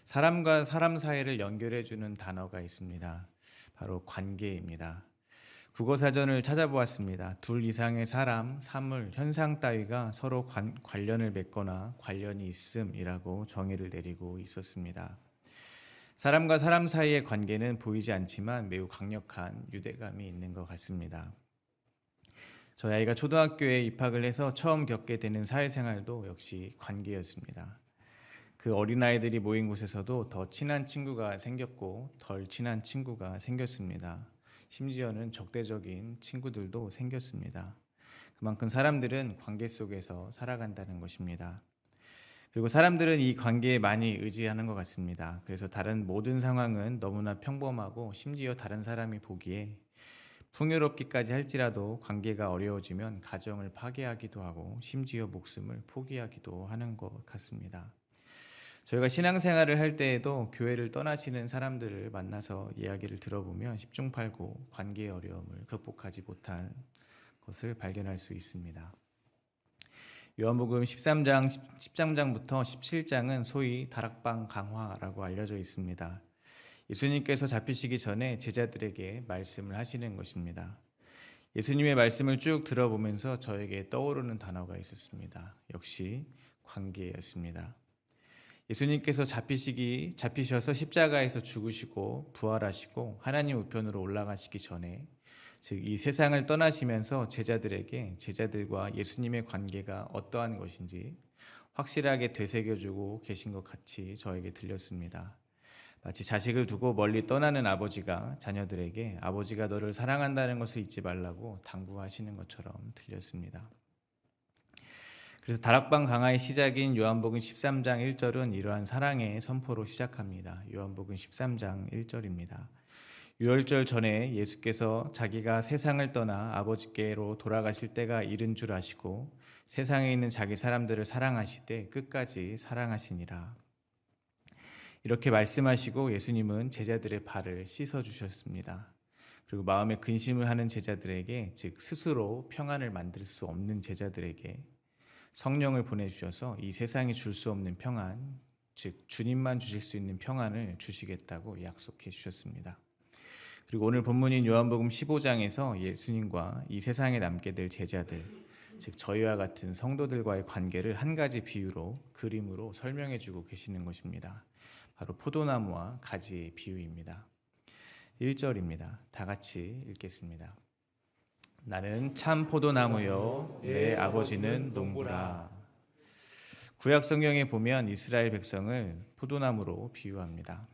사람과 사람 사이를 연결해 주는 단어가 있습니다. 바로 관계입니다. 국어사전을 찾아보았습니다. 둘 이상의 사람, 사물, 현상 따위가 서로 관련을 맺거나 관련이 있음이라고 정의를 내리고 있었습니다. 사람과 사람 사이의 관계는 보이지 않지만 매우 강력한 유대감이 있는 것 같습니다. 저희 아이가 초등학교에 입학을 해서 처음 겪게 되는 사회생활도 역시 관계였습니다. 그 어린아이들이 모인 곳에서도 더 친한 친구가 생겼고 덜 친한 친구가 생겼습니다. 심지어는 적대적인 친구들도 생겼습니다. 그만큼 사람들은 관계 속에서 살아간다는 것입니다. 그리고 사람들은 이 관계에 많이 의지하는 것 같습니다. 그래서 다른 모든 상황은 너무나 평범하고 심지어 다른 사람이 보기에 풍요롭기까지 할지라도 관계가 어려워지면 가정을 파괴하기도 하고 심지어 목숨을 포기하기도 하는 것 같습니다. 저희가 신앙생활을 할 때에도 교회를 떠나시는 사람들을 만나서 이야기를 들어보면 십중팔구 관계의 어려움을 극복하지 못한 것을 발견할 수 있습니다. 요한복음 13장, 10장부터 17장은 소위 다락방 강화라고 알려져 있습니다. 예수님께서 잡히시기 전에 제자들에게 말씀을 하시는 것입니다. 예수님의 말씀을 쭉 들어보면서 저에게 떠오르는 단어가 있었습니다. 역시 관계였습니다. 예수님께서 잡히셔서 십자가에서 죽으시고 부활하시고 하나님 우편으로 올라가시기 전에, 즉 이 세상을 떠나시면서 제자들과 예수님의 관계가 어떠한 것인지 확실하게 되새겨주고 계신 것 같이 저에게 들렸습니다. 마치 자식을 두고 멀리 떠나는 아버지가 자녀들에게 아버지가 너를 사랑한다는 것을 잊지 말라고 당부하시는 것처럼 들렸습니다. 그래서 다락방 강화의 시작인 요한복음 13장 1절은 이러한 사랑의 선포로 시작합니다. 요한복음 13장 1절입니다. 유월절 전에 예수께서 자기가 세상을 떠나 아버지께로 돌아가실 때가 이른 줄 아시고 세상에 있는 자기 사람들을 사랑하시되 끝까지 사랑하시니라. 이렇게 말씀하시고 예수님은 제자들의 발을 씻어주셨습니다. 그리고 마음에 근심을 하는 제자들에게, 즉 스스로 평안을 만들 수 없는 제자들에게 성령을 보내주셔서 이 세상이 줄 수 없는 평안, 즉 주님만 주실 수 있는 평안을 주시겠다고 약속해 주셨습니다. 그리고 오늘 본문인 요한복음 15장에서 예수님과 이 세상에 남게 될 제자들, 즉 저희와 같은 성도들과의 관계를 한 가지 비유로, 그림으로 설명해 주고 계시는 것입니다. 바로 포도나무와 가지의 비유입니다. 1절입니다. 다 같이 읽겠습니다. 나는 참 포도나무요 내 아버지는 농부라. 구약 성경에 보면 이스라엘 백성을 포도나무로 비유합니다.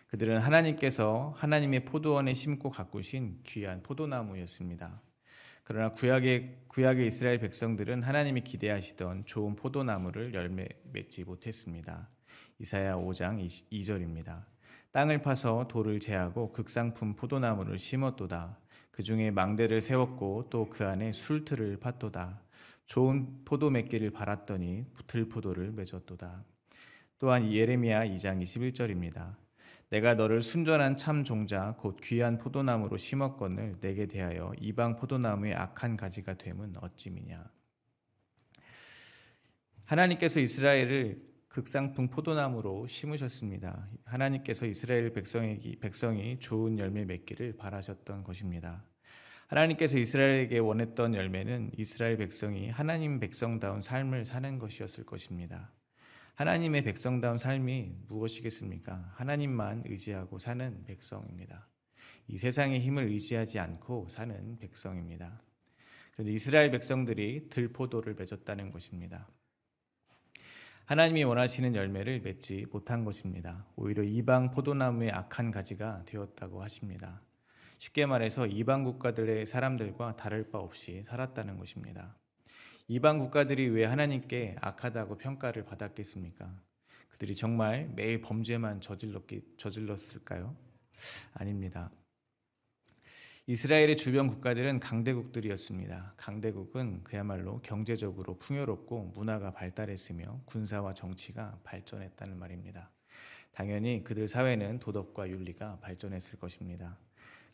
그들은 하나님께서 하나님의 포도원에 심고 가꾸신 귀한 포도나무였습니다. 그러나 구약의 이스라엘 백성들은 하나님이 기대하시던 좋은 포도나무를 열매 맺지 못했습니다. 이사야 5장 2절입니다. 땅을 파서 돌을 제하고 극상품 포도나무를 심었도다. 그 중에 망대를 세웠고 또 그 안에 술틀을 팠도다. 좋은 포도 맺기를 바랐더니 들포도를 맺었도다. 또한 예레미야 2장 21절입니다. 내가 너를 순전한 참 종자 곧 귀한 포도나무로 심었거늘 내게 대하여 이방 포도나무의 악한 가지가 됨은 어찌미냐. 하나님께서 이스라엘을 극상품 포도나무로 심으셨습니다. 하나님께서 이스라엘 백성이 좋은 열매 맺기를 바라셨던 것입니다. 하나님께서 이스라엘에게 원했던 열매는 이스라엘 백성이 하나님 백성다운 삶을 사는 것이었을 것입니다. 하나님의 백성다운 삶이 무엇이겠습니까? 하나님만 의지하고 사는 백성입니다. 이 세상의 힘을 의지하지 않고 사는 백성입니다. 그런데 이스라엘 백성들이 들포도를 맺었다는 것입니다. 하나님이 원하시는 열매를 맺지 못한 것입니다. 오히려 이방 포도나무의 악한 가지가 되었다고 하십니다. 쉽게 말해서 이방 국가들의 사람들과 다를 바 없이 살았다는 것입니다. 이방 국가들이 왜 하나님께 악하다고 평가를 받았겠습니까? 그들이 정말 매일 범죄만 저질렀을까요? 아닙니다. 이스라엘의 주변 국가들은 강대국들이었습니다. 강대국은 그야말로 경제적으로 풍요롭고 문화가 발달했으며 군사와 정치가 발전했다는 말입니다. 당연히 그들 사회는 도덕과 윤리가 발전했을 것입니다.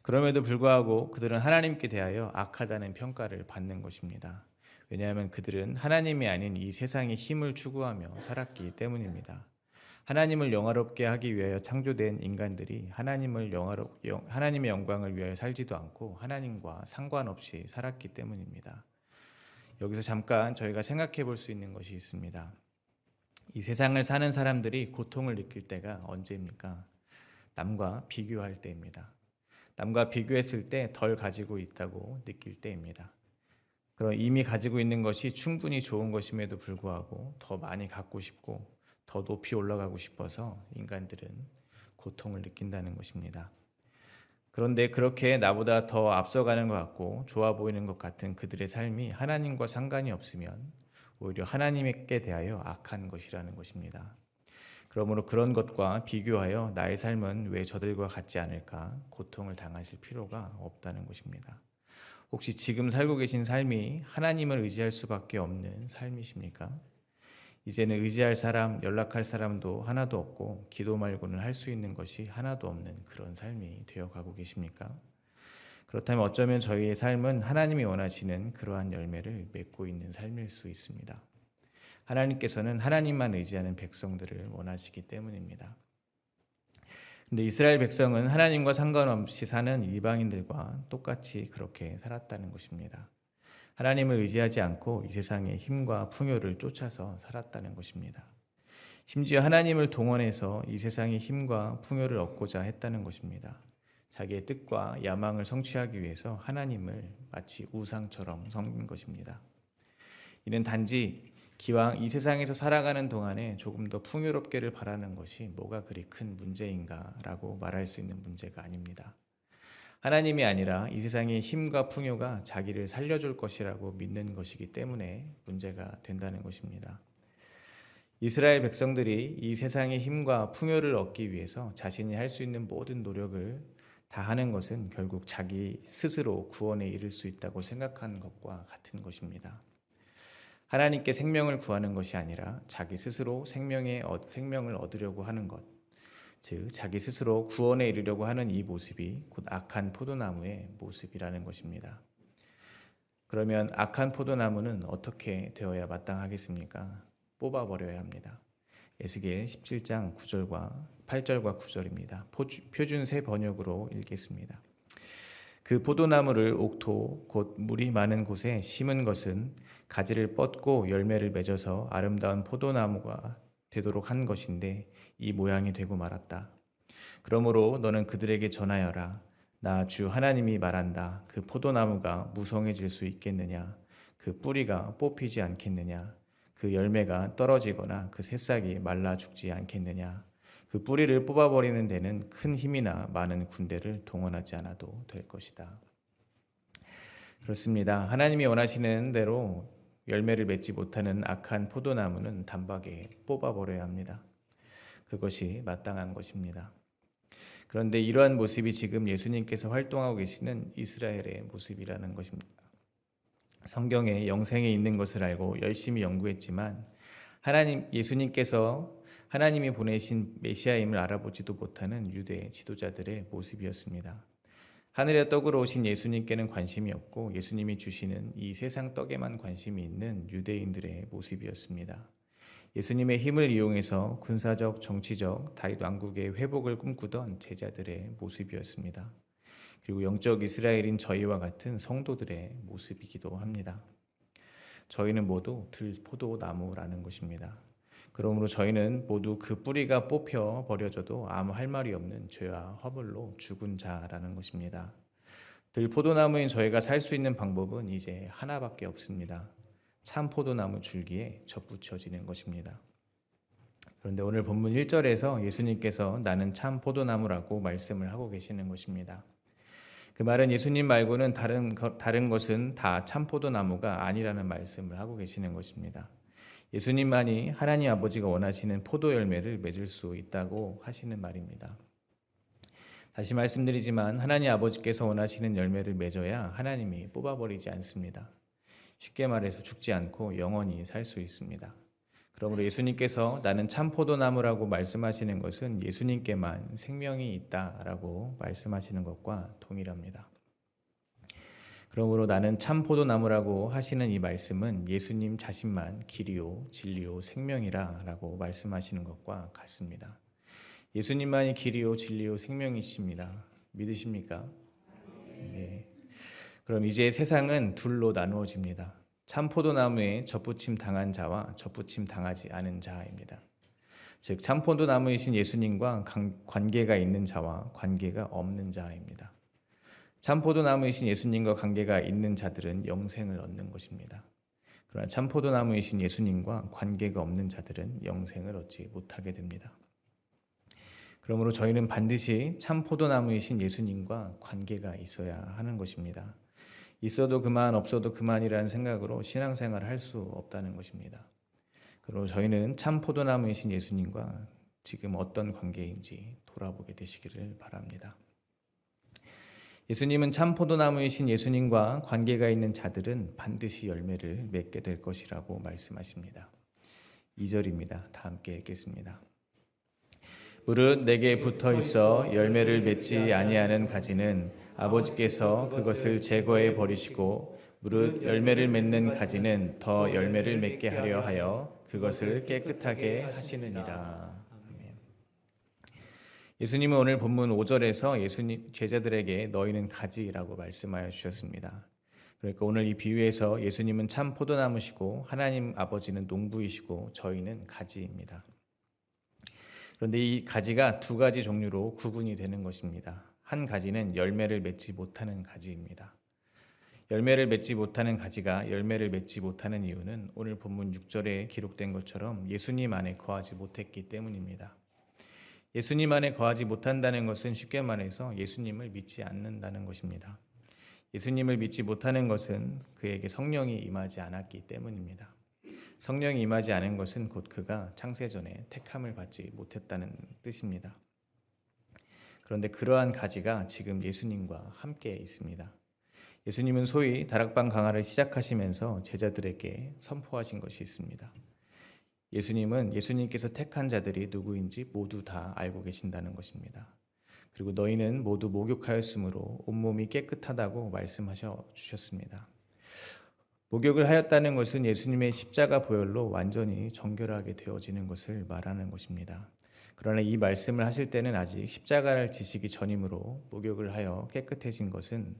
그럼에도 불구하고 그들은 하나님께 대하여 악하다는 평가를 받는 것입니다. 왜냐하면 그들은 하나님이 아닌 이 세상의 힘을 추구하며 살았기 때문입니다. 하나님을 영화롭게 하기 위하여 창조된 인간들이 하나님의 영광을 위하여 살지도 않고 하나님과 상관없이 살았기 때문입니다. 여기서 잠깐 저희가 생각해 볼 수 있는 것이 있습니다. 이 세상을 사는 사람들이 고통을 느낄 때가 언제입니까? 남과 비교할 때입니다. 남과 비교했을 때 덜 가지고 있다고 느낄 때입니다. 그럼 이미 가지고 있는 것이 충분히 좋은 것임에도 불구하고 더 많이 갖고 싶고 더 높이 올라가고 싶어서 인간들은 고통을 느낀다는 것입니다. 그런데 그렇게 나보다 더 앞서가는 것 같고 좋아 보이는 것 같은 그들의 삶이 하나님과 상관이 없으면 오히려 하나님께 대하여 악한 것이라는 것입니다. 그러므로 그런 것과 비교하여 나의 삶은 왜 저들과 같지 않을까 고통을 당하실 필요가 없다는 것입니다. 혹시 지금 살고 계신 삶이 하나님을 의지할 수밖에 없는 삶이십니까? 이제는 의지할 사람, 연락할 사람도 하나도 없고 기도 말고는 할 수 있는 것이 하나도 없는 그런 삶이 되어가고 계십니까? 그렇다면 어쩌면 저희의 삶은 하나님이 원하시는 그러한 열매를 맺고 있는 삶일 수 있습니다. 하나님께서는 하나님만 의지하는 백성들을 원하시기 때문입니다. 근데 이스라엘 백성은 하나님과 상관없이 사는 이방인들과 똑같이 그렇게 살았다는 것입니다. 하나님을 의지하지 않고 이 세상의 힘과 풍요를 쫓아서 살았다는 것입니다. 심지어 하나님을 동원해서 이 세상의 힘과 풍요를 얻고자 했다는 것입니다. 자기의 뜻과 야망을 성취하기 위해서 하나님을 마치 우상처럼 섬긴 것입니다. 이는 단지 기왕 이 세상에서 살아가는 동안에 조금 더 풍요롭게를 바라는 것이 뭐가 그리 큰 문제인가라고 말할 수 있는 문제가 아닙니다. 하나님이 아니라 이 세상의 힘과 풍요가 자기를 살려줄 것이라고 믿는 것이기 때문에 문제가 된다는 것입니다. 이스라엘 백성들이 이 세상의 힘과 풍요를 얻기 위해서 자신이 할 수 있는 모든 노력을 다 하는 것은 결국 자기 스스로 구원에 이를 수 있다고 생각하는 것과 같은 것입니다. 하나님께 생명을 구하는 것이 아니라 자기 스스로 생명을 얻으려고 하는 것, 즉 자기 스스로 구원에 이르려고 하는 이 모습이 곧 악한 포도나무의 모습이라는 것입니다. 그러면 악한 포도나무는 어떻게 되어야 마땅하겠습니까? 뽑아버려야 합니다. 에스겔 17장 9절과 8절과 9절입니다. 표준 새 번역으로 읽겠습니다. 그 포도나무를 옥토 곧 물이 많은 곳에 심은 것은 가지를 뻗고 열매를 맺어서 아름다운 포도나무가 되도록 한 것인데 이 모양이 되고 말았다. 그러므로 너는 그들에게 전하여라. 나 주 하나님이 말한다. 그 포도나무가 무성해질 수 있겠느냐? 그 뿌리가 뽑히지 않겠느냐? 그 열매가 떨어지거나 그 새싹이 말라 죽지 않겠느냐? 그 뿌리를 뽑아버리는 데는 큰 힘이나 많은 군대를 동원하지 않아도 될 것이다. 그렇습니다. 하나님이 원하시는 대로 열매를 맺지 못하는 악한 포도나무는 단박에 뽑아버려야 합니다. 그것이 마땅한 것입니다. 그런데 이러한 모습이 지금 예수님께서 활동하고 계시는 이스라엘의 모습이라는 것입니다. 성경에 영생에 있는 것을 알고 열심히 연구했지만 예수님께서 하나님이 보내신 메시아임을 알아보지도 못하는 유대 지도자들의 모습이었습니다. 하늘의 떡으로 오신 예수님께는 관심이 없고 예수님이 주시는 이 세상 떡에만 관심이 있는 유대인들의 모습이었습니다. 예수님의 힘을 이용해서 군사적, 정치적, 다윗 왕국의 회복을 꿈꾸던 제자들의 모습이었습니다. 그리고 영적 이스라엘인 저희와 같은 성도들의 모습이기도 합니다. 저희는 모두 들포도나무라는 것입니다. 그러므로 저희는 모두 그 뿌리가 뽑혀 버려져도 아무 할 말이 없는 죄와 허물로 죽은 자라는 것입니다. 들포도나무인 저희가 살 수 있는 방법은 이제 하나밖에 없습니다. 참 포도나무 줄기에 접붙여지는 것입니다. 그런데 오늘 본문 1절에서 예수님께서 나는 참 포도나무라고 말씀을 하고 계시는 것입니다. 그 말은 예수님 말고는 다른 것은 다 참 포도나무가 아니라는 말씀을 하고 계시는 것입니다. 예수님만이 하나님 아버지가 원하시는 포도 열매를 맺을 수 있다고 하시는 말입니다. 다시 말씀드리지만 하나님 아버지께서 원하시는 열매를 맺어야 하나님이 뽑아버리지 않습니다. 쉽게 말해서 죽지 않고 영원히 살 수 있습니다. 그러므로 예수님께서 나는 참 포도나무라고 말씀하시는 것은 예수님께만 생명이 있다라고 말씀하시는 것과 동일합니다. 그러므로 나는 참 포도나무라고 하시는 이 말씀은 예수님 자신만 길이요 진리요 생명이라라고 말씀하시는 것과 같습니다. 예수님만이 길이요 진리요 생명이십니다. 믿으십니까? 네. 그럼 이제 세상은 둘로 나누어집니다. 참 포도나무에 접붙임 당한 자와 접붙임 당하지 않은 자입니다. 즉 참 포도나무이신 예수님과 관계가 있는 자와 관계가 없는 자입니다. 참 포도나무이신 예수님과 관계가 있는 자들은 영생을 얻는 것입니다. 그러나 참 포도나무이신 예수님과 관계가 없는 자들은 영생을 얻지 못하게 됩니다. 그러므로 저희는 반드시 참 포도나무이신 예수님과 관계가 있어야 하는 것입니다. 있어도 그만 없어도 그만이라는 생각으로 신앙생활을 할 수 없다는 것입니다. 그리고 저희는 참 포도나무이신 예수님과 지금 어떤 관계인지 돌아보게 되시기를 바랍니다. 예수님은 참 포도나무이신 예수님과 관계가 있는 자들은 반드시 열매를 맺게 될 것이라고 말씀하십니다. 2절입니다. 다 함께 읽겠습니다. 무릇 내게 붙어 있어 열매를 맺지 아니하는 가지는 아버지께서 그것을 제거해 버리시고 무릇 열매를 맺는 가지는 더 열매를 맺게 하려 하여 그것을 깨끗하게 하시느니라. 아멘. 예수님은 오늘 본문 5절에서 예수님 제자들에게 너희는 가지라고 말씀하여 주셨습니다. 그러니까 오늘 이 비유에서 예수님은 참 포도나무시고 하나님 아버지는 농부이시고 저희는 가지입니다. 그런데 이 가지가 두 가지 종류로 구분이 되는 것입니다. 한 가지는 열매를 맺지 못하는 가지입니다. 열매를 맺지 못하는 가지가 열매를 맺지 못하는 이유는 오늘 본문 6절에 기록된 것처럼 예수님 안에 거하지 못했기 때문입니다. 예수님 안에 거하지 못한다는 것은 쉽게 말해서 예수님을 믿지 않는다는 것입니다. 예수님을 믿지 못하는 것은 그에게 성령이 임하지 않았기 때문입니다. 성령이 임하지 않은 것은 곧 그가 창세전에 택함을 받지 못했다는 뜻입니다. 그런데 그러한 가지가 지금 예수님과 함께 있습니다. 예수님은 소위 다락방 강화를 시작하시면서 제자들에게 선포하신 것이 있습니다. 예수님은 예수님께서 택한 자들이 누구인지 모두 다 알고 계신다는 것입니다. 그리고 너희는 모두 목욕하였으므로 온몸이 깨끗하다고 말씀하셔 주셨습니다. 목욕을 하였다는 것은 예수님의 십자가 보혈로 완전히 정결하게 되어지는 것을 말하는 것입니다. 그러나 이 말씀을 하실 때는 아직 십자가를 지시기 전이므로 목욕을 하여 깨끗해진 것은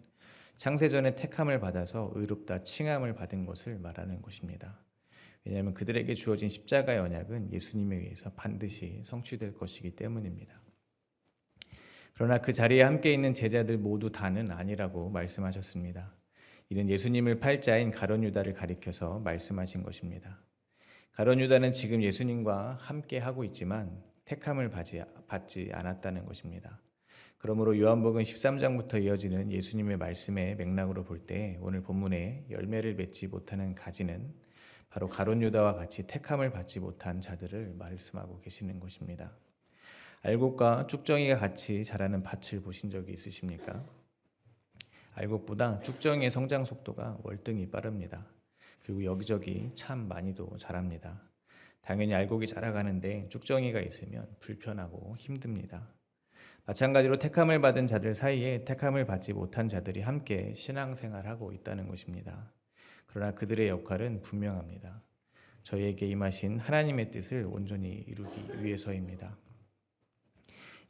창세전에 택함을 받아서 의롭다 칭함을 받은 것을 말하는 것입니다. 왜냐하면 그들에게 주어진 십자가의 언약은 예수님에 의해서 반드시 성취될 것이기 때문입니다. 그러나 그 자리에 함께 있는 제자들 모두 다는 아니라고 말씀하셨습니다. 이는 예수님을 팔자인 가룟 유다를 가리켜서 말씀하신 것입니다. 가룟 유다는 지금 예수님과 함께 하고 있지만 택함을 받지 않았다는 것입니다. 그러므로 요한복음 13장부터 이어지는 예수님의 말씀의 맥락으로 볼 때 오늘 본문에 열매를 맺지 못하는 가지는 바로 가룟 유다와 같이 택함을 받지 못한 자들을 말씀하고 계시는 것입니다. 알곡과 쭉정이가 같이 자라는 밭을 보신 적이 있으십니까? 알곡보다 쭉정이의 성장 속도가 월등히 빠릅니다. 그리고 여기저기 참 많이도 자랍니다. 당연히 알곡이 자라가는데 쭉정이가 있으면 불편하고 힘듭니다. 마찬가지로 택함을 받은 자들 사이에 택함을 받지 못한 자들이 함께 신앙생활하고 있다는 것입니다. 그러나 그들의 역할은 분명합니다. 저희에게 임하신 하나님의 뜻을 온전히 이루기 위해서입니다.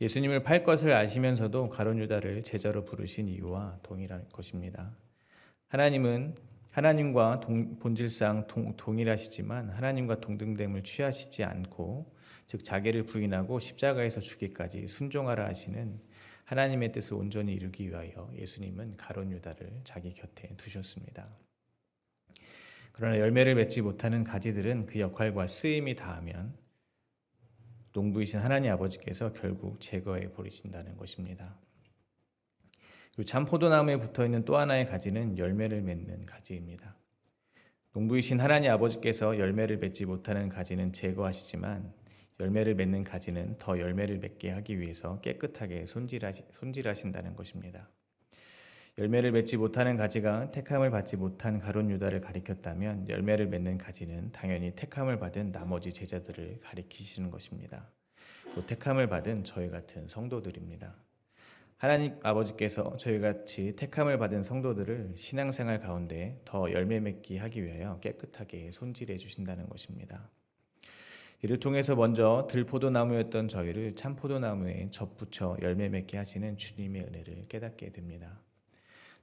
예수님을 팔 것을 아시면서도 가룟 유다를 제자로 부르신 이유와 동일할 것입니다. 하나님은 하나님과 본질상 동일하시지만 하나님과 동등됨을 취하시지 않고 즉 자기를 부인하고 십자가에서 죽기까지 순종하라 하시는 하나님의 뜻을 온전히 이루기 위하여 예수님은 가룟 유다를 자기 곁에 두셨습니다. 그러나 열매를 맺지 못하는 가지들은 그 역할과 쓰임이 다하면 농부이신 하나님 아버지께서 결국 제거해 버리신다는 것입니다. 그리고 참 포도나무에 붙어있는 또 하나의 가지는 열매를 맺는 가지입니다. 농부이신 하나님 아버지께서 열매를 맺지 못하는 가지는 제거하시지만 열매를 맺는 가지는 더 열매를 맺게 하기 위해서 깨끗하게 손질하신다는 것입니다. 열매를 맺지 못하는 가지가 택함을 받지 못한 가룟 유다를 가리켰다면 열매를 맺는 가지는 당연히 택함을 받은 나머지 제자들을 가리키시는 것입니다. 또 택함을 받은 저희 같은 성도들입니다. 하나님 아버지께서 저희 같이 택함을 받은 성도들을 신앙생활 가운데 더 열매 맺게 하기 위하여 깨끗하게 손질해 주신다는 것입니다. 이를 통해서 먼저 들포도나무였던 저희를 참포도나무에 접붙여 열매 맺게 하시는 주님의 은혜를 깨닫게 됩니다.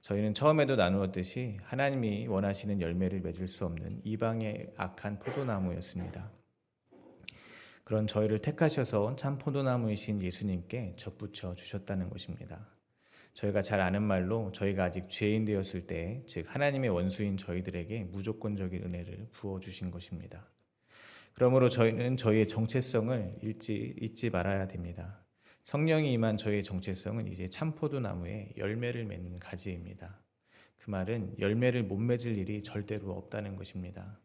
저희는 처음에도 나누었듯이 하나님이 원하시는 열매를 맺을 수 없는 이방의 악한 포도나무였습니다. 그런 저희를 택하셔서 참 포도나무이신 예수님께 접붙여 주셨다는 것입니다. 저희가 잘 아는 말로 저희가 아직 죄인 되었을 때, 즉 하나님의 원수인 저희들에게 무조건적인 은혜를 부어 주신 것입니다. 그러므로 저희는 저희의 정체성을 잊지 말아야 됩니다. 성령이 임한 저희의 정체성은 이제 참포도나무에 열매를 맺는 가지입니다. 그 말은 열매를 못 맺을 일이 절대로 없다는 것입니다.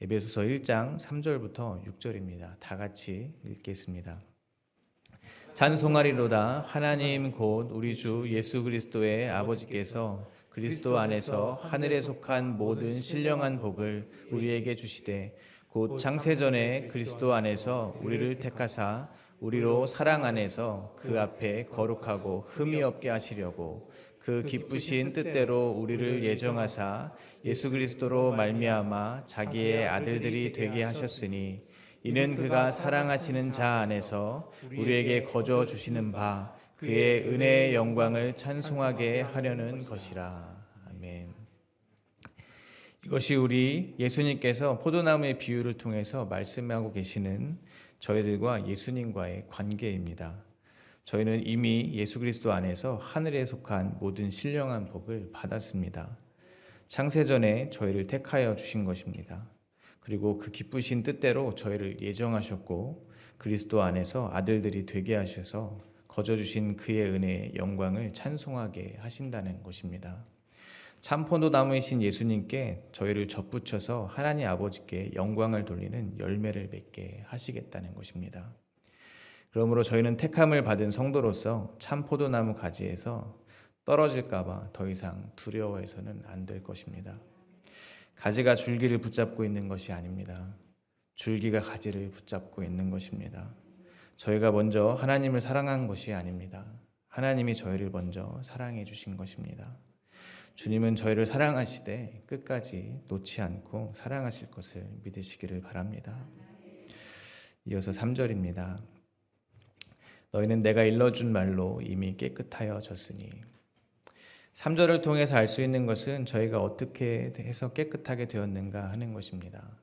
에베소서 1장 3절부터 6절입니다. 다 같이 읽겠습니다. 찬송하리로다. 하나님 곧 우리 주 예수 그리스도의 아버지께서 그리스도 안에서 하늘에 속한 모든 신령한 복을 우리에게 주시되 곧 창세전에 그리스도 안에서 우리를 택하사 우리로 사랑 안에서 그 앞에 거룩하고 흠이 없게 하시려고 그 기쁘신 뜻대로 우리를 예정하사 예수 그리스도로 말미암아 자기의 아들들이 되게 하셨으니 이는 그가 사랑하시는 자 안에서 우리에게 거저 주시는 바 그의 은혜의 영광을 찬송하게 하려는 것이라. 아멘. 이것이 우리 예수님께서 포도나무의 비유를 통해서 말씀하고 계시는 저희들과 예수님과의 관계입니다. 저희는 이미 예수 그리스도 안에서 하늘에 속한 모든 신령한 복을 받았습니다. 창세전에 저희를 택하여 주신 것입니다. 그리고 그 기쁘신 뜻대로 저희를 예정하셨고 그리스도 안에서 아들들이 되게 하셔서 거저 주신 그의 은혜의 영광을 찬송하게 하신다는 것입니다. 참포도나무이신 예수님께 저희를 접붙여서 하나님 아버지께 영광을 돌리는 열매를 맺게 하시겠다는 것입니다. 그러므로 저희는 택함을 받은 성도로서 참포도나무 가지에서 떨어질까 봐 더 이상 두려워해서는 안 될 것입니다. 가지가 줄기를 붙잡고 있는 것이 아닙니다. 줄기가 가지를 붙잡고 있는 것입니다. 저희가 먼저 하나님을 사랑한 것이 아닙니다. 하나님이 저희를 먼저 사랑해 주신 것입니다. 주님은 저희를 사랑하시되 끝까지 놓지 않고 사랑하실 것을 믿으시기를 바랍니다. 이어서 3절입니다. 너희는 내가 일러준 말로 이미 깨끗하여졌으니. 3절을 통해서 알 수 있는 것은 저희가 어떻게 해서 깨끗하게 되었는가 하는 것입니다.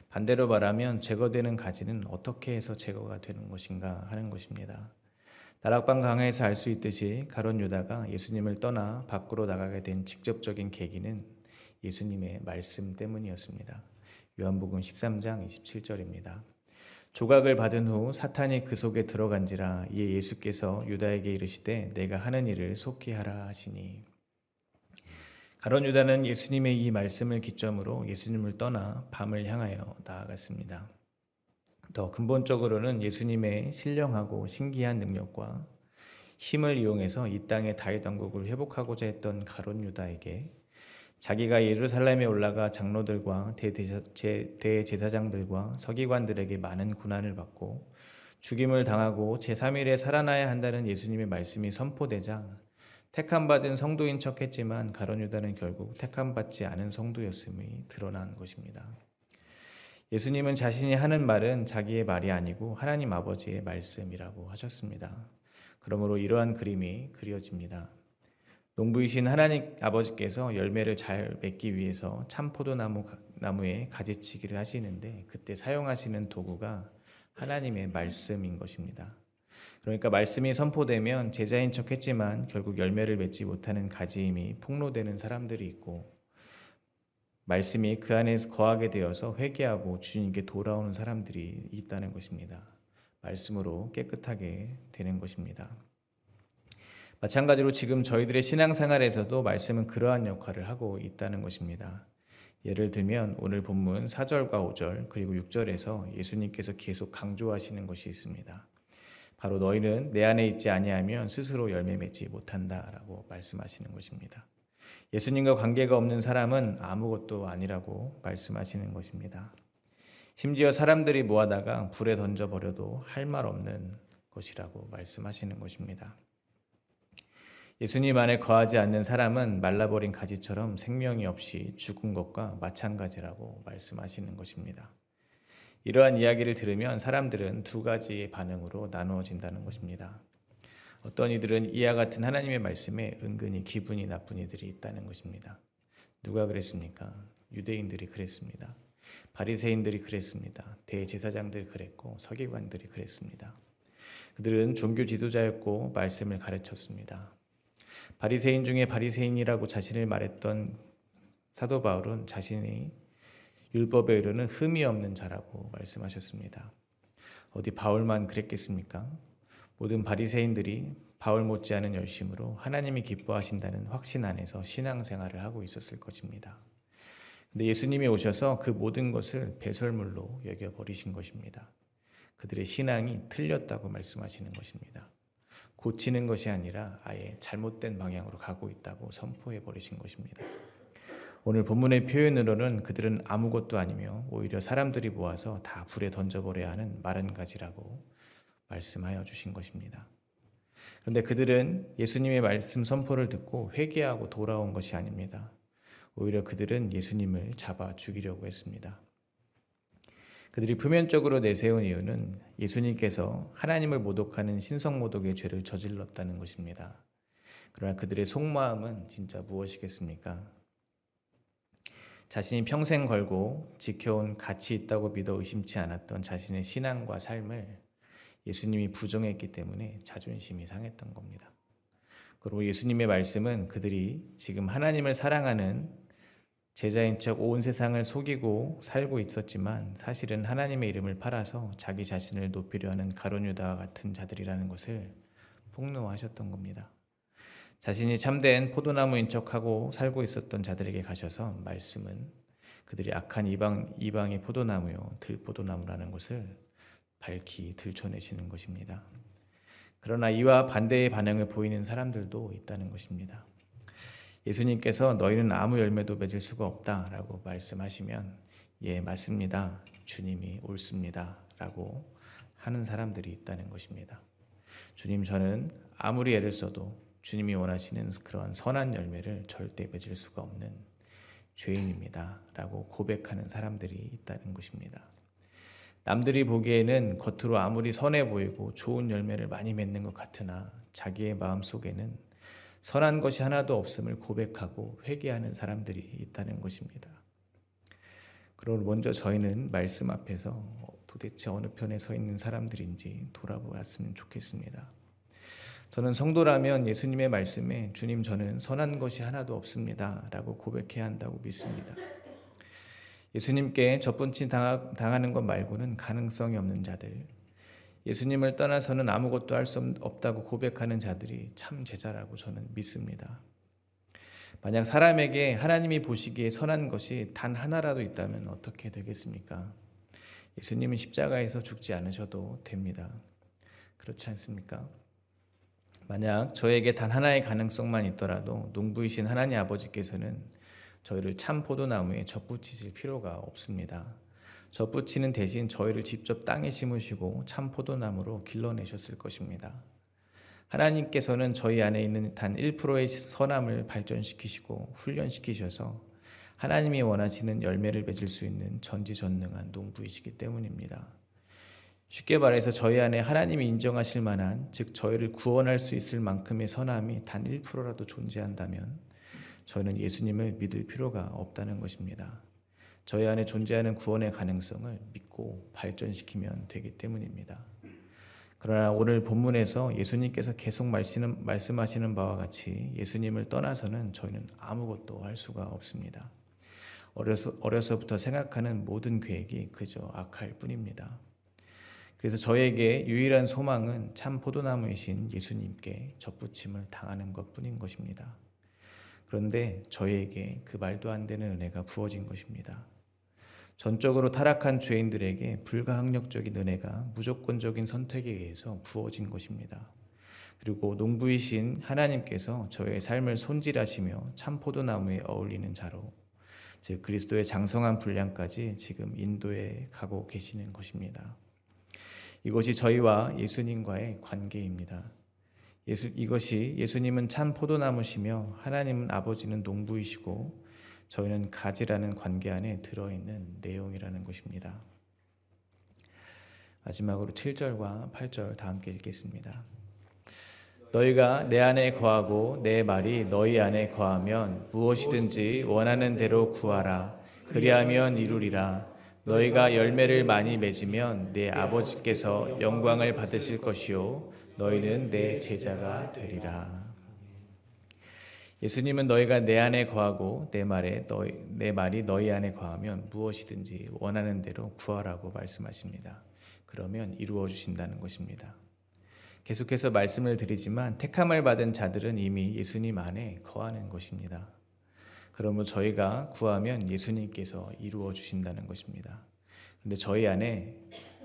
반대로 말하면 제거되는 가지는 어떻게 해서 제거가 되는 것인가 하는 것입니다. 다락방 강해에서 알 수 있듯이 가룟 유다가 예수님을 떠나 밖으로 나가게 된 직접적인 계기는 예수님의 말씀 때문이었습니다. 요한복음 13장 27절입니다. 조각을 받은 후 사탄이 그 속에 들어간지라 이에 예수께서 유다에게 이르시되 내가 하는 일을 속히 하라 하시니. 가룟 유다는 예수님의 이 말씀을 기점으로 예수님을 떠나 밤을 향하여 나아갔습니다. 더 근본적으로는 예수님의 신령하고 신기한 능력과 힘을 이용해서 이 땅의 다윗 왕국을 회복하고자 했던 가룟 유다에게 자기가 예루살렘에 올라가 장로들과 대제사장들과 서기관들에게 많은 고난을 받고 죽임을 당하고 제3일에 살아나야 한다는 예수님의 말씀이 선포되자 택함받은 성도인 척했지만 가룟 유다는 결국 택함받지 않은 성도였음이 드러난 것입니다. 예수님은 자신이 하는 말은 자기의 말이 아니고 하나님 아버지의 말씀이라고 하셨습니다. 그러므로 이러한 그림이 그려집니다. 농부이신 하나님 아버지께서 열매를 잘 맺기 위해서 참포도나무에 가지치기를 하시는데 그때 사용하시는 도구가 하나님의 말씀인 것입니다. 그러니까 말씀이 선포되면 제자인 척했지만 결국 열매를 맺지 못하는 가지임이 폭로되는 사람들이 있고 말씀이 그 안에서 거하게 되어서 회개하고 주님께 돌아오는 사람들이 있다는 것입니다. 말씀으로 깨끗하게 되는 것입니다. 마찬가지로 지금 저희들의 신앙생활에서도 말씀은 그러한 역할을 하고 있다는 것입니다. 예를 들면 오늘 본문 4절과 5절 그리고 6절에서 예수님께서 계속 강조하시는 것이 있습니다. 바로 너희는 내 안에 있지 아니하면 스스로 열매 맺지 못한다라고 말씀하시는 것입니다. 예수님과 관계가 없는 사람은 아무것도 아니라고 말씀하시는 것입니다. 심지어 사람들이 모아다가 불에 던져버려도 할 말 없는 것이라고 말씀하시는 것입니다. 예수님 안에 거하지 않는 사람은 말라버린 가지처럼 생명이 없이 죽은 것과 마찬가지라고 말씀하시는 것입니다. 이러한 이야기를 들으면 사람들은 두 가지의 반응으로 나누어진다는 것입니다. 어떤 이들은 이와 같은 하나님의 말씀에 은근히 기분이 나쁜 이들이 있다는 것입니다. 누가 그랬습니까? 유대인들이 그랬습니다. 바리새인들이 그랬습니다. 대제사장들이 그랬고 서기관들이 그랬습니다. 그들은 종교 지도자였고 말씀을 가르쳤습니다. 바리새인 중에 바리새인이라고 자신을 말했던 사도 바울은 자신이 율법에 이르는 흠이 없는 자라고 말씀하셨습니다. 어디 바울만 그랬겠습니까? 모든 바리새인들이 바울 못지않은 열심으로 하나님이 기뻐하신다는 확신 안에서 신앙생활을 하고 있었을 것입니다. 근데 예수님이 오셔서 그 모든 것을 배설물로 여겨버리신 것입니다. 그들의 신앙이 틀렸다고 말씀하시는 것입니다. 고치는 것이 아니라 아예 잘못된 방향으로 가고 있다고 선포해 버리신 것입니다. 오늘 본문의 표현으로는 그들은 아무것도 아니며 오히려 사람들이 모아서 다 불에 던져버려야 하는 마른 가지라고 말씀하여 주신 것입니다. 그런데 그들은 예수님의 말씀 선포를 듣고 회개하고 돌아온 것이 아닙니다. 오히려 그들은 예수님을 잡아 죽이려고 했습니다. 그들이 표면적으로 내세운 이유는 예수님께서 하나님을 모독하는 신성모독의 죄를 저질렀다는 것입니다. 그러나 그들의 속마음은 진짜 무엇이겠습니까? 자신이 평생 걸고 지켜온 가치 있다고 믿어 의심치 않았던 자신의 신앙과 삶을 예수님이 부정했기 때문에 자존심이 상했던 겁니다. 그리고 예수님의 말씀은 그들이 지금 하나님을 사랑하는 제자인 척 온 세상을 속이고 살고 있었지만 사실은 하나님의 이름을 팔아서 자기 자신을 높이려 하는 가룟 유다와 같은 자들이라는 것을 폭로하셨던 겁니다. 자신이 참된 포도나무인 척하고 살고 있었던 자들에게 가셔서 말씀은 그들이 악한 이방의 포도나무요 들포도나무라는 것을 밝히 들춰내시는 것입니다. 그러나 이와 반대의 반응을 보이는 사람들도 있다는 것입니다. 예수님께서 너희는 아무 열매도 맺을 수가 없다라고 말씀하시면 예 맞습니다. 주님이 옳습니다. 라고 하는 사람들이 있다는 것입니다. 주님 저는 아무리 애를 써도 주님이 원하시는 그런 선한 열매를 절대 맺을 수가 없는 죄인입니다. 라고 고백하는 사람들이 있다는 것입니다. 남들이 보기에는 겉으로 아무리 선해 보이고 좋은 열매를 많이 맺는 것 같으나 자기의 마음 속에는 선한 것이 하나도 없음을 고백하고 회개하는 사람들이 있다는 것입니다. 그러므로 먼저 저희는 말씀 앞에서 도대체 어느 편에 서 있는 사람들인지 돌아보았으면 좋겠습니다. 저는 성도라면 예수님의 말씀에 주님 저는 선한 것이 하나도 없습니다 라고 고백해야 한다고 믿습니다. 예수님께 접붙임 당하는 것 말고는 가능성이 없는 자들, 예수님을 떠나서는 아무것도 할 수 없다고 고백하는 자들이 참 제자라고 저는 믿습니다. 만약 사람에게 하나님이 보시기에 선한 것이 단 하나라도 있다면 어떻게 되겠습니까? 예수님은 십자가에서 죽지 않으셔도 됩니다. 그렇지 않습니까? 만약 저에게 단 하나의 가능성만 있더라도 농부이신 하나님 아버지께서는 저희를 참 포도나무에 접붙이실 필요가 없습니다. 접붙이는 대신 저희를 직접 땅에 심으시고 참 포도나무로 길러내셨을 것입니다. 하나님께서는 저희 안에 있는 단 1%의 선함을 발전시키시고 훈련시키셔서 하나님이 원하시는 열매를 맺을 수 있는 전지전능한 농부이시기 때문입니다. 쉽게 말해서 저희 안에 하나님이 인정하실 만한, 즉 저희를 구원할 수 있을 만큼의 선함이 단 1%라도 존재한다면 저희는 예수님을 믿을 필요가 없다는 것입니다. 저희 안에 존재하는 구원의 가능성을 믿고 발전시키면 되기 때문입니다. 그러나 오늘 본문에서 예수님께서 계속 말씀하시는 바와 같이 예수님을 떠나서는 저희는 아무것도 할 수가 없습니다. 어려서부터 생각하는 모든 계획이 그저 악할 뿐입니다. 그래서 저에게 유일한 소망은 참 포도나무이신 예수님께 접붙임을 당하는 것뿐인 것입니다. 그런데 저에게 그 말도 안 되는 은혜가 부어진 것입니다. 전적으로 타락한 죄인들에게 불가항력적인 은혜가 무조건적인 선택에 의해서 부어진 것입니다. 그리고 농부이신 하나님께서 저의 삶을 손질하시며 참 포도나무에 어울리는 자로, 즉 그리스도의 장성한 분량까지 지금 인도해 가고 계시는 것입니다. 이것이 저희와 예수님과의 관계입니다. 이것이 예수님은 참 포도나무시며 하나님은 아버지는 농부이시고 저희는 가지라는 관계 안에 들어있는 내용이라는 것입니다. 마지막으로 7절과 8절 다 함께 읽겠습니다. 너희가 내 안에 거하고 내 말이 너희 안에 거하면 무엇이든지 원하는 대로 구하라. 그리하면 이루리라. 너희가 열매를 많이 맺으면 내 아버지께서 영광을 받으실 것이요 너희는 내 제자가 되리라. 예수님은 너희가 내 안에 거하고 내 말이 너희 안에 거하면 무엇이든지 원하는 대로 구하라고 말씀하십니다. 그러면 이루어 주신다는 것입니다. 계속해서 말씀을 드리지만 택함을 받은 자들은 이미 예수님 안에 거하는 것입니다. 그러므로 저희가 구하면 예수님께서 이루어 주신다는 것입니다. 그런데 저희 안에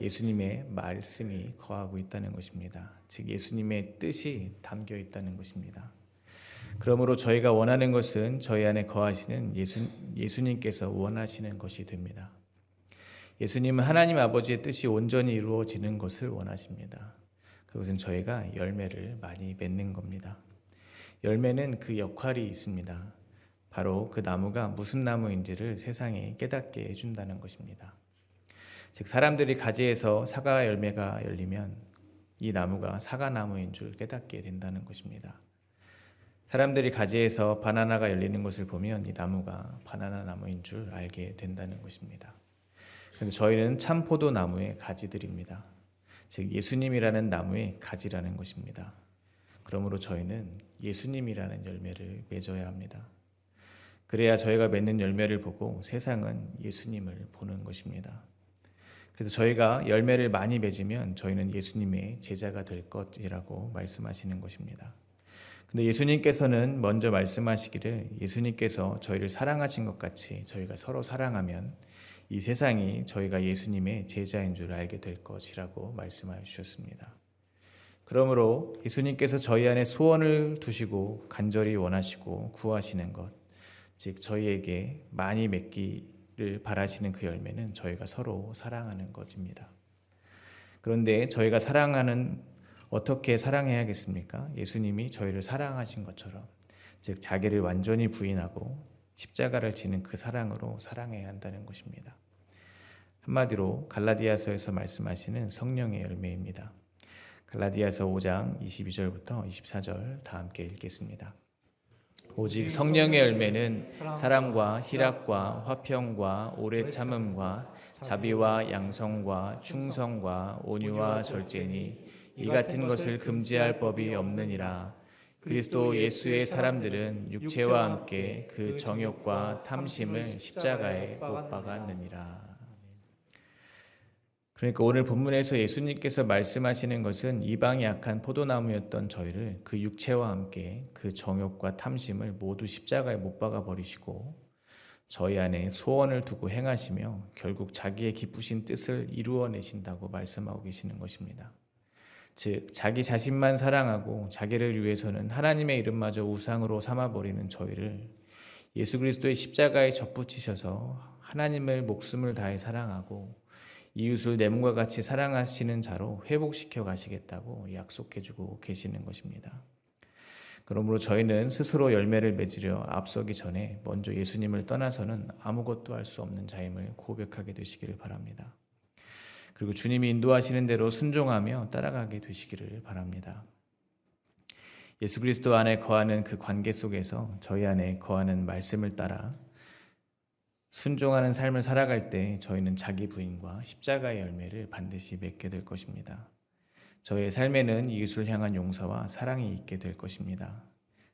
예수님의 말씀이 거하고 있다는 것입니다. 즉 예수님의 뜻이 담겨 있다는 것입니다. 그러므로 저희가 원하는 것은 저희 안에 거하시는 예수님께서 원하시는 것이 됩니다. 예수님은 하나님 아버지의 뜻이 온전히 이루어지는 것을 원하십니다. 그것은 저희가 열매를 많이 맺는 겁니다. 열매는 그 역할이 있습니다. 바로 그 나무가 무슨 나무인지를 세상에 깨닫게 해준다는 것입니다. 즉 사람들이 가지에서 사과 열매가 열리면 이 나무가 사과나무인 줄 깨닫게 된다는 것입니다. 사람들이 가지에서 바나나가 열리는 것을 보면 이 나무가 바나나 나무인 줄 알게 된다는 것입니다. 그런데 저희는 참 포도나무의 가지들입니다. 즉 예수님이라는 나무의 가지라는 것입니다. 그러므로 저희는 예수님이라는 열매를 맺어야 합니다. 그래야 저희가 맺는 열매를 보고 세상은 예수님을 보는 것입니다. 그래서 저희가 열매를 많이 맺으면 저희는 예수님의 제자가 될 것이라고 말씀하시는 것입니다. 근데 예수님께서는 먼저 말씀하시기를 예수님께서 저희를 사랑하신 것 같이 저희가 서로 사랑하면 이 세상이 저희가 예수님의 제자인 줄 알게 될 것이라고 말씀하여 주셨습니다. 그러므로 예수님께서 저희 안에 소원을 두시고 간절히 원하시고 구하시는 것, 즉 저희에게 많이 맺기를 바라시는 그 열매는 저희가 서로 사랑하는 것입니다. 그런데 저희가 어떻게 사랑해야겠습니까? 예수님이 저희를 사랑하신 것처럼, 즉 자기를 완전히 부인하고 십자가를 지는 그 사랑으로 사랑해야 한다는 것입니다. 한마디로 갈라디아서에서 말씀하시는 성령의 열매입니다. 갈라디아서 5장 22절부터 24절 다 함께 읽겠습니다. 오직 성령의 열매는 사랑과 희락과 화평과 오래 참음과 자비와 양성과 충성과 온유와 절제니 이 같은 것을 금지할 법이 없느니라. 그리스도 예수의 사람들은 육체와 함께 그 정욕과 탐심을 십자가에 못 박았느니라. 그러니까 오늘 본문에서 예수님께서 말씀하시는 것은 이방이 악한 포도나무였던 저희를 그 육체와 함께 그 정욕과 탐심을 모두 십자가에 못 박아 버리시고 저희 안에 소원을 두고 행하시며 결국 자기의 기쁘신 뜻을 이루어내신다고 말씀하고 계시는 것입니다. 즉 자기 자신만 사랑하고 자기를 위해서는 하나님의 이름마저 우상으로 삼아버리는 저희를 예수 그리스도의 십자가에 접붙이셔서 하나님을 목숨을 다해 사랑하고 이웃을 내 몸과 같이 사랑하시는 자로 회복시켜 가시겠다고 약속해주고 계시는 것입니다. 그러므로 저희는 스스로 열매를 맺으려 앞서기 전에 먼저 예수님을 떠나서는 아무것도 할 수 없는 자임을 고백하게 되시기를 바랍니다. 그리고 주님이 인도하시는 대로 순종하며 따라가게 되시기를 바랍니다. 예수 그리스도 안에 거하는 그 관계 속에서 저희 안에 거하는 말씀을 따라 순종하는 삶을 살아갈 때 저희는 자기 부인과 십자가의 열매를 반드시 맺게 될 것입니다. 저의 삶에는 이웃을 향한 용서와 사랑이 있게 될 것입니다.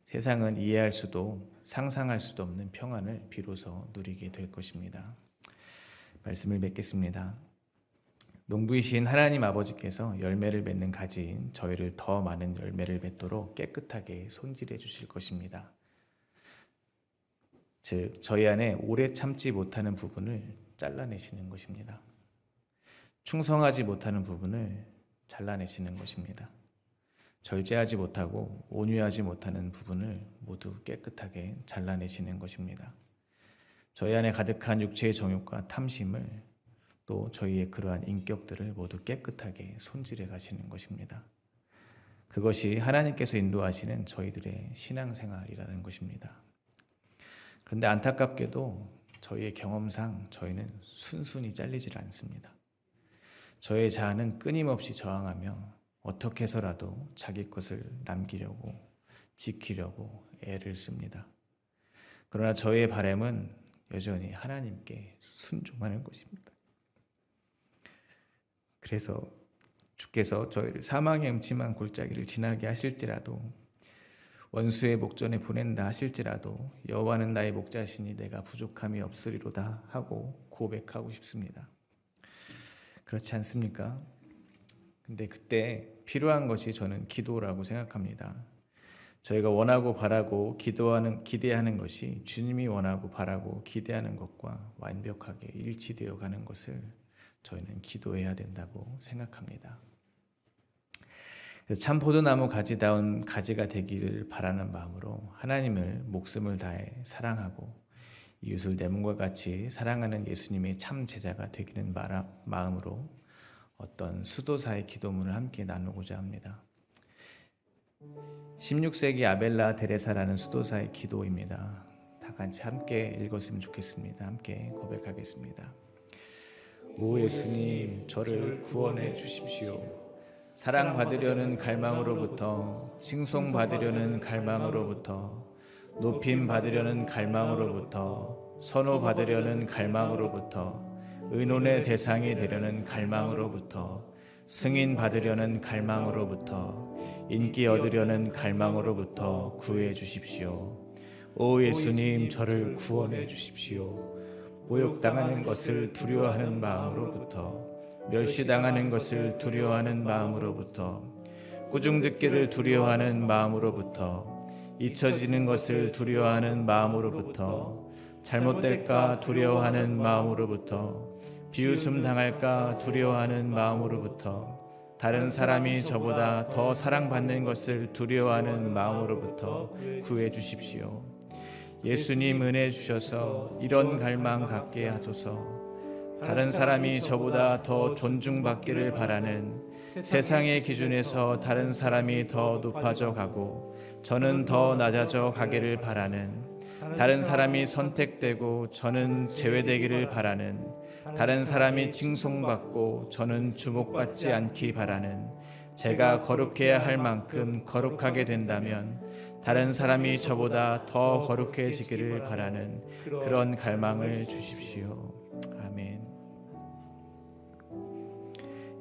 세상은 이해할 수도 상상할 수도 없는 평안을 비로소 누리게 될 것입니다. 말씀을 맺겠습니다. 농부이신 하나님 아버지께서 열매를 맺는 가지인 저희를 더 많은 열매를 맺도록 깨끗하게 손질해 주실 것입니다. 즉 저희 안에 오래 참지 못하는 부분을 잘라내시는 것입니다. 충성하지 못하는 부분을 잘라내시는 것입니다. 절제하지 못하고 온유하지 못하는 부분을 모두 깨끗하게 잘라내시는 것입니다. 저희 안에 가득한 육체의 정욕과 탐심을 또 저희의 그러한 인격들을 모두 깨끗하게 손질해 가시는 것입니다. 그것이 하나님께서 인도하시는 저희들의 신앙생활이라는 것입니다. 그런데 안타깝게도 저희의 경험상 저희는 순순히 잘리질 않습니다. 저의 자아는 끊임없이 저항하며 어떻게 해서라도 자기 것을 남기려고 지키려고 애를 씁니다. 그러나 저의 바람은 여전히 하나님께 순종하는 것입니다. 그래서 주께서 저희를 사망의 음침한 골짜기를 지나게 하실지라도 원수의 목전에 보낸다 하실지라도 여호와는 나의 목자시니 내가 부족함이 없으리로다 하고 고백하고 싶습니다. 그렇지 않습니까? 근데 그때 필요한 것이 저는 기도라고 생각합니다. 저희가 원하고 바라고 기대하는 것이 주님이 원하고 바라고 기대하는 것과 완벽하게 일치되어 가는 것을 저희는 기도해야 된다고 생각합니다. 참 포도나무 가지다운 가지가 되기를 바라는 마음으로 하나님을 목숨을 다해 사랑하고 이웃을 내 몸과 같이 사랑하는 예수님의 참 제자가 되기는 마음으로 어떤 수도사의 기도문을 함께 나누고자 합니다. 16세기 아벨라 데레사라는 수도사의 기도입니다. 다 같이 함께 읽었으면 좋겠습니다. 함께 고백하겠습니다. 오 예수님, 저를 구원해 주십시오. 사랑받으려는 갈망으로부터, 칭송받으려는 갈망으로부터, 높임 받으려는 갈망으로부터, 선호받으려는 갈망으로부터, 의논의 대상이 되려는 갈망으로부터, 승인 받으려는 갈망으로부터, 인기 얻으려는 갈망으로부터 구해 주십시오. 오 예수님, 저를 구원해 주십시오. 모욕당하는 것을 두려워하는 마음으로부터, 멸시당하는 것을 두려워하는 마음으로부터, 꾸중듣기를 두려워하는 마음으로부터, 잊혀지는 것을 두려워하는 마음으로부터, 잘못될까 두려워하는 마음으로부터, 비웃음 당할까 두려워하는 마음으로부터, 다른 사람이 저보다 더 사랑받는 것을 두려워하는 마음으로부터 구해 주십시오. 예수님 은혜 주셔서 이런 갈망 갖게 하소서. 다른 사람이 저보다 더 존중받기를 바라는, 세상의 기준에서 다른 사람이 더 높아져 가고 저는 더 낮아져 가기를 바라는, 다른 사람이 선택되고 저는 제외되기를 바라는, 다른 사람이 칭송받고 저는 주목받지 않기 바라는, 제가 거룩해야 할 만큼 거룩하게 된다면 다른 사람이 저보다 더 거룩해지기를 바라는 그런 갈망을 주십시오. 아멘.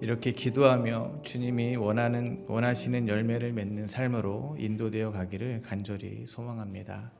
이렇게 기도하며 주님이 원하시는 열매를 맺는 삶으로 인도되어 가기를 간절히 소망합니다.